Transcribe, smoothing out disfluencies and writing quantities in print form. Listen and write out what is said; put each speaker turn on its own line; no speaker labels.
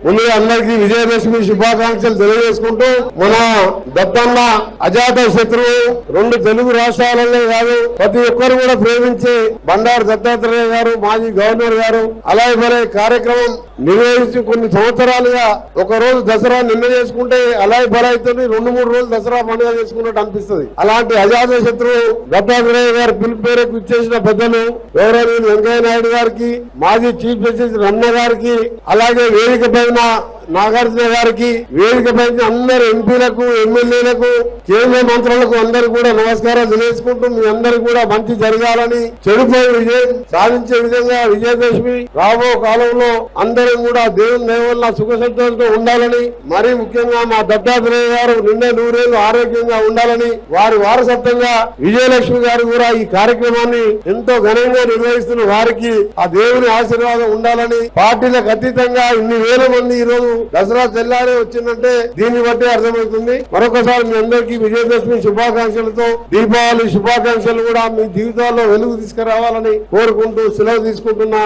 ముందుగా అందరికీ విజయదశమి శుభాకాంక్షలు తెలియజేసుకుంటూ మన దత్తన్న అజాత శత్రువు 2 తెలుగు రాష్ట్రాలలో కాదు ప్రతి ఒక్కరు కూడా ప్రేమించే బండారు దత్తాత్రేయ గారు మాజీ గవర్నర్ గారు అలాగే కార్యక్రమం నిర్వహించి కొన్ని సంవత్సరాలుగా ఒక రోజు దసరా నిన్న చేసుకుంటే అలాగే బలైతే 2-3 రోజులు దసరా పండుగ చేసుకున్నట్టు అనిపిస్తుంది. అలాంటి అజాత శత్రువు దత్తాత్రేయ గారి పిలుపు మేరకు ఇచ్చేసిన పెద్దలు గౌరవనీయులు వెంకయ్య నాయుడు గారికి, మాజీ చీఫ్ జస్టిస్ రమణ గారికి, అలాగే వేదిక పైన నాగార్జున గారికి, వేదిక పైన అందరు ఎంపీలకు, ఎమ్మెల్యేలకు, కేంద్ర మంత్రులకు అందరూ కూడా నమస్కారాలు తెలియజేసుకుంటూ మీ అందరూ కూడా మంచి జరగాలని, చెడుపై విజయం సాధించే విధంగా విజయదశమి రాబో కాలంలో అందరూ కూడా దేవుని దయ వల్ల సుఖ సంతోషంతో ఉండాలని, మరీ ముఖ్యంగా మా దత్తాత్రేయ గారు నిండే 100 ఏళ్లు ఆరోగ్యంగా ఉండాలని, వారి వారసత్వంగా విజయలక్ష్మి గారు కూడా ఈ కార్యక్రమాన్ని ఎంతో ఘనంగా నిర్వహిస్తున్న వారికి ఆ దేవుని ఆశీర్వాదం ఉండాలని, పార్టీలకు అతీతంగా ఇన్ని వేల మంది ఈ రోజు దసరా తెల్లారే వచ్చిందంటే దీన్ని బట్టి అర్థమవుతుంది. మరొకసారి మీ అందరికీ విజయదశమి శుభాకాంక్షలతో, దీపావళి శుభాకాంక్షలు కూడా మీ జీవితాల్లో వెలుగు తీసుకురావాలని కోరుకుంటూ సెలవు తీసుకుంటున్నా.